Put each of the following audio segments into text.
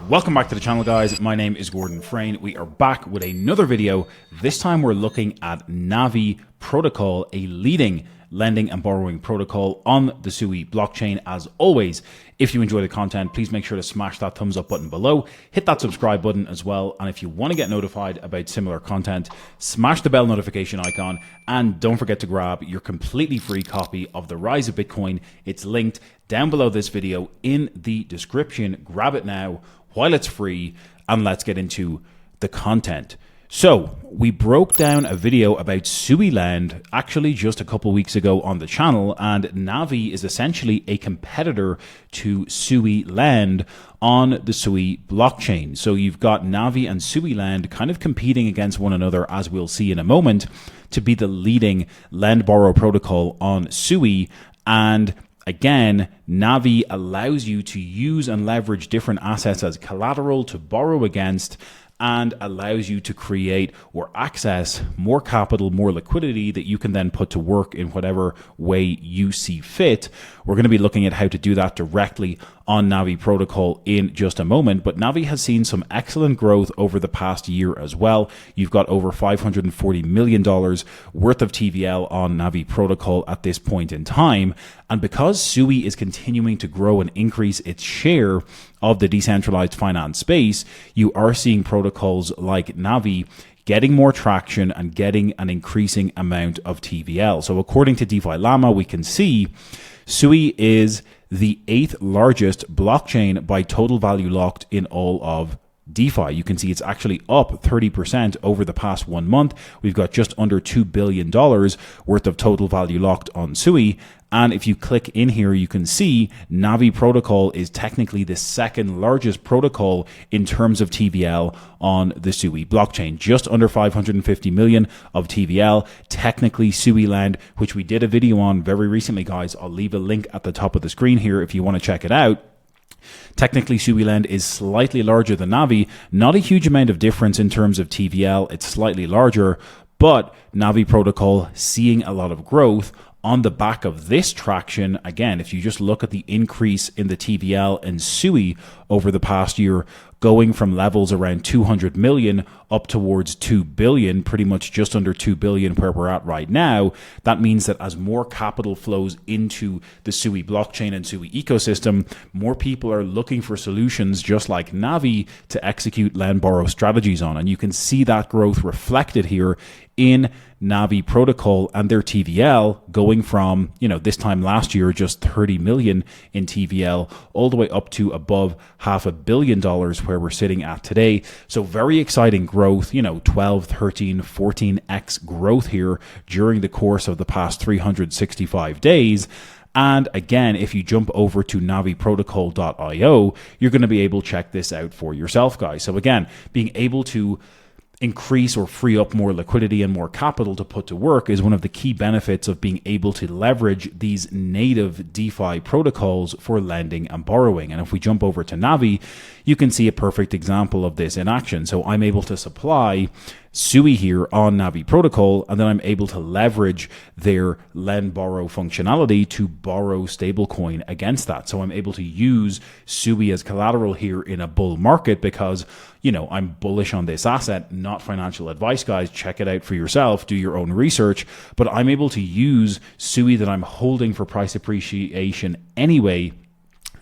Welcome back to the channel, guys. My name is Gordon Frayne. We are back with another video. This time we're looking at Navi Protocol, a leading lending and borrowing protocol on the SUI blockchain. As always, if you enjoy the content, please make sure to smash that thumbs up button below, hit that subscribe button as well, and if you want to get notified about similar content, smash the bell notification icon, and don't forget to grab your completely free copy of The Rise of Bitcoin. It's linked down below this video in the description. Grab it now while it's free, and let's get into the content. So we broke down a video about SUI Land actually just a couple weeks ago on the channel, and Navi is essentially a competitor to SUI Land on the SUI blockchain. So you've got Navi and SUI Land kind of competing against one another, as we'll see in a moment, to be the leading lend borrow protocol on SUI. And again, Navi allows you to use and leverage different assets as collateral to borrow against, and allows you to create or access more capital, more liquidity that you can then put to work in whatever way you see fit. We're going to be looking at how to do that directly on Navi Protocol in just a moment, but Navi has seen some excellent growth over the past year as well. You've got over $540 million worth of TVL on Navi Protocol at this point in time. And because SUI is continuing to grow and increase its share of the decentralized finance space, you are seeing protocols like Navi getting more traction and getting an increasing amount of TVL. So according to DeFi Llama, we can see SUI is the 8th largest blockchain by total value locked in all of DeFi. You can see it's actually up 30% over the past 1 month. We've got just under $2 billion worth of total value locked on SUI. And if you click in here, you can see Navi Protocol is technically the second largest protocol in terms of TVL on the SUI blockchain. Just under 550 million of TVL. Technically, SUI Land, which we did a video on very recently, guys. I'll leave a link at the top of the screen here if you want to check it out. Technically, SUI Land is slightly larger than Navi. Not a huge amount of difference in terms of TVL. It's slightly larger, but Navi Protocol seeing a lot of growth on the back of this traction. Again, if you just look at the increase in the TVL and SUI over the past year, going from levels around 200 million up towards 2 billion, pretty much just under 2 billion where we're at right now. That means that as more capital flows into the SUI blockchain and SUI ecosystem, more people are looking for solutions just like Navi to execute lend borrow strategies on. And you can see that growth reflected here in Navi Protocol and their TVL going from, this time last year, just 30 million in TVL all the way up to above $500 million where we're sitting at today. So very exciting growth, 12, 13, 14x growth here during the course of the past 365 days. And again, if you jump over to naviprotocol.io, you're going to be able to check this out for yourself, guys. So again, being able to increase or free up more liquidity and more capital to put to work is one of the key benefits of being able to leverage these native DeFi protocols for lending and borrowing. And if we jump over to Navi, you can see a perfect example of this in action. So I'm able to supply SUI here on Navi Protocol, and then I'm able to leverage their lend borrow functionality to borrow stablecoin against that. So I'm able to use SUI as collateral here in a bull market because, I'm bullish on this asset. Not financial advice, guys. Check it out for yourself. Do your own research. But I'm able to use SUI that I'm holding for price appreciation anyway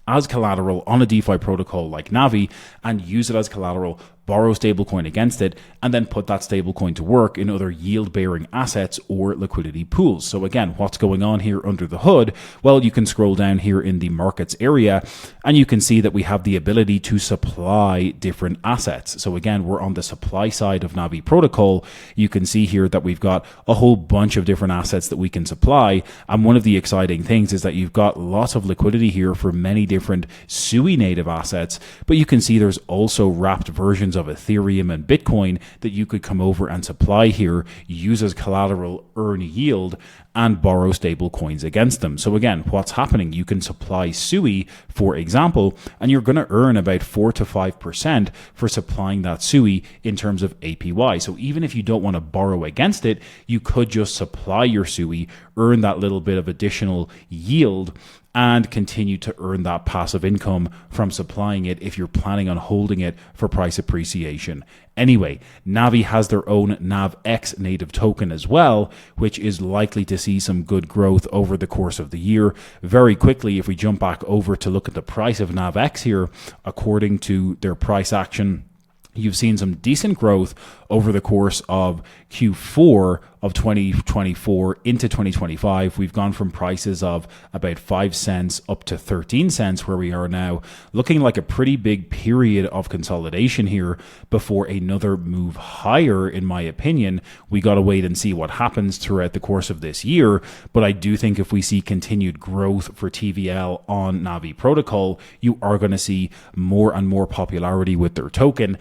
as collateral on a DeFi protocol like Navi, and use it as collateral, borrow stablecoin against it, and then put that stablecoin to work in other yield-bearing assets or liquidity pools. So again, what's going on here under the hood? Well, you can scroll down here in the markets area, and you can see that we have the ability to supply different assets. So again, we're on the supply side of Navi Protocol. You can see here that we've got a whole bunch of different assets that we can supply. And one of the exciting things is that you've got lots of liquidity here for many different SUI native assets, but you can see there's also wrapped versions of Ethereum and Bitcoin that you could come over and supply here, use as collateral, earn yield, and borrow stable coins against them. So again, what's happening? You can supply SUI, for example, and you're going to earn about 4 to 5% for supplying that SUI in terms of APY. So even if you don't want to borrow against it, you could just supply your SUI, earn that little bit of additional yield, and continue to earn that passive income from supplying it if you're planning on holding it for price appreciation. Anyway, Navi has their own NavX native token as well, which is likely to see some good growth over the course of the year. Very quickly, if we jump back over to look at the price of NavX here, according to their price action, you've seen some decent growth over the course of Q4 of 2024 into 2025. We've gone from prices of about 5 cents up to 13 cents where we are now, looking like a pretty big period of consolidation here before another move higher, in my opinion. We got to wait and see what happens throughout the course of this year, but I do think if we see continued growth for TVL on Navi Protocol, you are going to see more and more popularity with their token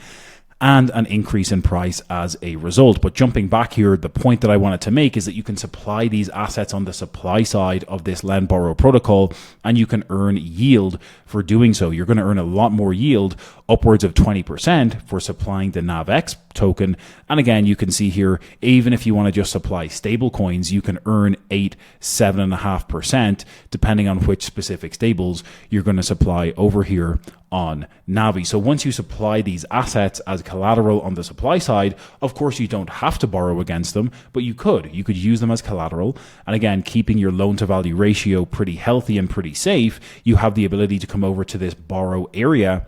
and an increase in price as a result. But jumping back here, the point that I wanted to make is that you can supply these assets on the supply side of this lend borrow protocol, and you can earn yield for doing so. You're going to earn a lot more yield, upwards of 20% for supplying the NavX token. And again, you can see here, even if you want to just supply stable coins, you can earn 7.5%, depending on which specific stables you're going to supply over here on Navi. So once you supply these assets as collateral on the supply side, of course you don't have to borrow against them, but you could use them as collateral. And again, keeping your loan to value ratio pretty healthy and pretty safe, you have the ability to come over to this borrow area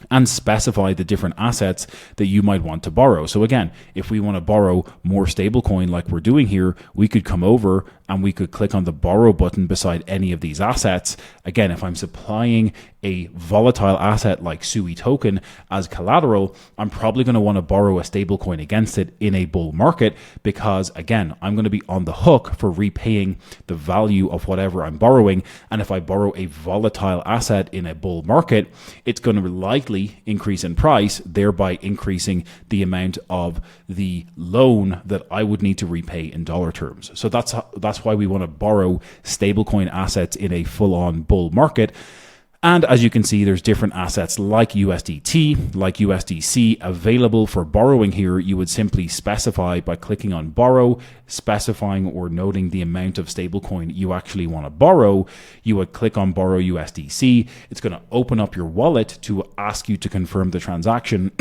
and specify the different assets that you might want to borrow. So again, if we want to borrow more stablecoin like we're doing here, we could come over and we could click on the borrow button beside any of these assets. Again, if I'm supplying a volatile asset like SUI token as collateral, I'm probably going to want to borrow a stablecoin against it in a bull market, because again, I'm going to be on the hook for repaying the value of whatever I'm borrowing. And if I borrow a volatile asset in a bull market, it's going to likely increase in price, thereby increasing the amount of the loan that I would need to repay in dollar terms. So that's why we want to borrow stablecoin assets in a full-on bull market. And as you can see, there's different assets like USDT, like USDC available for borrowing here. You would simply specify by clicking on borrow, specifying or noting the amount of stablecoin you actually want to borrow. You would click on borrow USDC. It's going to open up your wallet to ask you to confirm the transaction.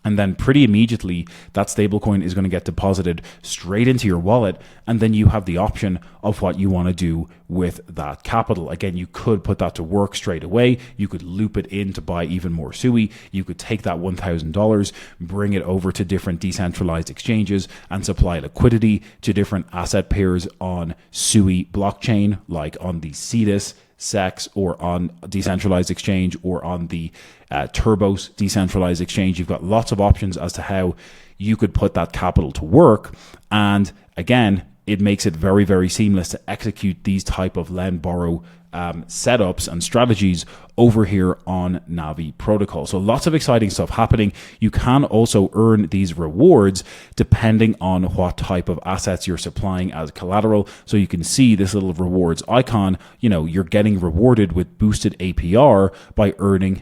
And then pretty immediately, that stablecoin is going to get deposited straight into your wallet. And then you have the option of what you want to do with that capital. Again, you could put that to work straight away. You could loop it in to buy even more SUI. You could take that $1,000, bring it over to different decentralized exchanges and supply liquidity to different asset pairs on SUI blockchain, like on the Cetus, SEX, or on decentralized exchange, or on the Turbos decentralized exchange. You've got lots of options as to how you could put that capital to work. And again, it makes it very, very seamless to execute these type of lend borrow setups and strategies over here on Navi Protocol. So lots of exciting stuff happening. You can also earn these rewards depending on what type of assets you're supplying as collateral. So you can see this little rewards icon, you're getting rewarded with boosted APR by earning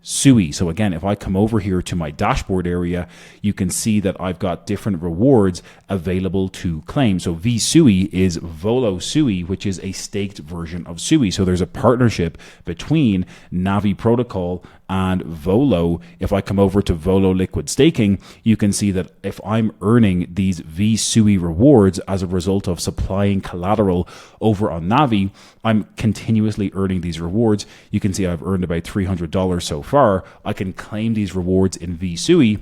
SUI. So again, if I come over here to my dashboard area, you can see that I've got different rewards available to claim. So SUI is Volo SUI, which is a staked version of SUI. So there's a partnership between Navi Protocol and Volo. If I come over to Volo Liquid Staking, you can see that if I'm earning these SUI rewards as a result of supplying collateral over on Navi, I'm continuously earning these rewards. You can see I've earned about $300 so far. I can claim these rewards in SUI.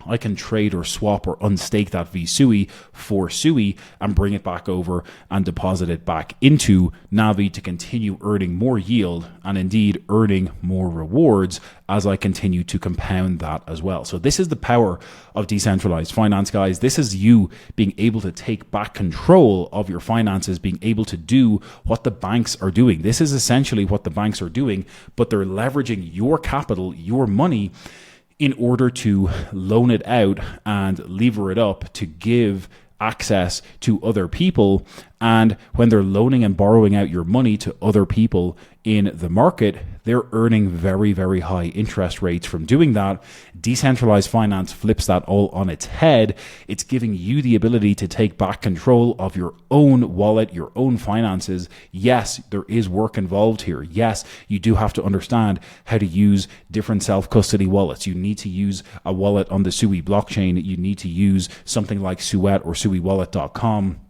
I can trade or swap or unstake that SUI for SUI and bring it back over and deposit it back into Navi to continue earning more yield and indeed earning more rewards as I continue to compound that as well. So this is the power of decentralized finance, guys. This is you being able to take back control of your finances, being able to do what the banks are doing. This is essentially what the banks are doing, but they're leveraging your capital, your money, in order to loan it out and lever it up to give access to other people. And when they're loaning and borrowing out your money to other people in the market, they're earning very, very high interest rates from doing that. Decentralized finance flips that all on its head. It's giving you the ability to take back control of your own wallet, your own finances. Yes, there is work involved here. Yes, you do have to understand how to use different self-custody wallets. You need to use a wallet on the SUI blockchain. You need to use something like Suet or SUIwallet.com.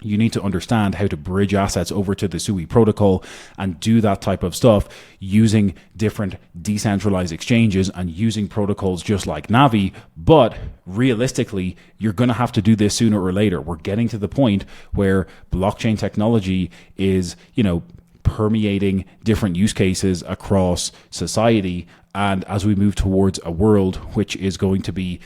You need to understand how to bridge assets over to the SUI protocol and do that type of stuff using different decentralized exchanges and using protocols just like Navi. But realistically, you're going to have to do this sooner or later. We're getting to the point where blockchain technology is, permeating different use cases across society. And as we move towards a world which is going to be,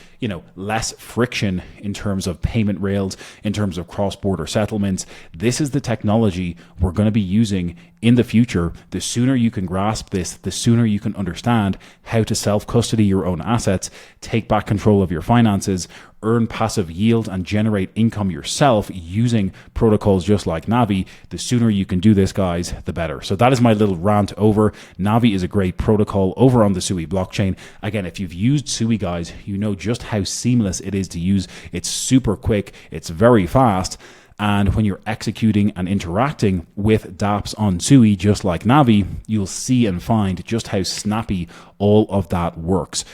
less friction in terms of payment rails, in terms of cross-border settlements, this is the technology we're going to be using in the future. The sooner you can grasp this, the sooner you can understand how to self-custody your own assets, take back control of your finances, earn passive yield and generate income yourself using protocols just like Navi. The sooner you can do this, guys, the better. So that is my little rant over. Navi is a great protocol over on the SUI blockchain. Again, if you've used SUI, guys, you know just how seamless it is to use. It's super quick. It's very fast. And when you're executing and interacting with dApps on SUI, just like Navi, you'll see and find just how snappy all of that works.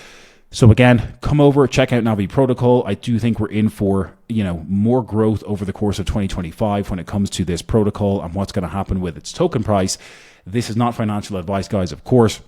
So again, come over, check out Navi Protocol. I do think we're in for, more growth over the course of 2025 when it comes to this protocol and what's going to happen with its token price. This is not financial advice, guys, of course.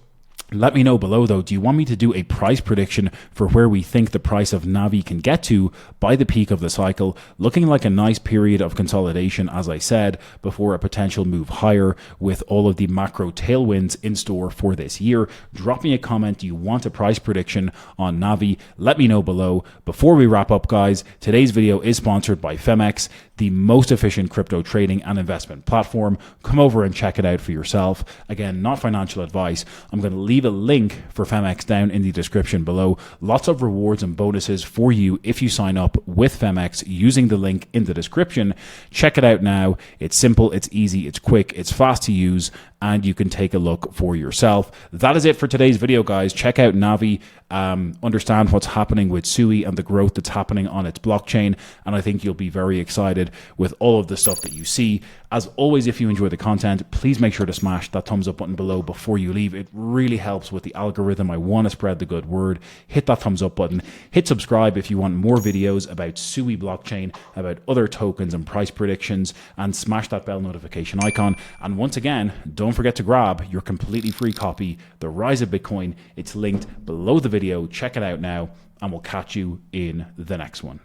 Let me know below, though, do you want me to do a price prediction for where we think the price of Navi can get to by the peak of the cycle, looking like a nice period of consolidation, as I said, before a potential move higher with all of the macro tailwinds in store for this year? Drop me a comment. Do you want a price prediction on Navi? Let me know below. Before we wrap up, guys, today's video is sponsored by Femex, the most efficient crypto trading and investment platform. Come over and check it out for yourself. Again, not financial advice. I'm going to leave a link for Femex down in the description below. Lots of rewards and bonuses for you if you sign up with Femex using the link in the description. Check it out now. It's simple, it's easy, it's quick, it's fast to use, and you can take a look for yourself. That is it for today's video, guys. Check out Navi, understand what's happening with SUI and the growth that's happening on its blockchain, and I think you'll be very excited with all of the stuff that you see. As always, if you enjoy the content, please make sure to smash that thumbs up button below before you leave. It really helps with the algorithm. I want to spread the good word. Hit that thumbs up button. Hit subscribe if you want more videos about SUI blockchain, about other tokens and price predictions, and smash that bell notification icon. And once again, don't forget to grab your completely free copy, The Rise of Bitcoin. It's linked below the video. Check it out now, and we'll catch you in the next one.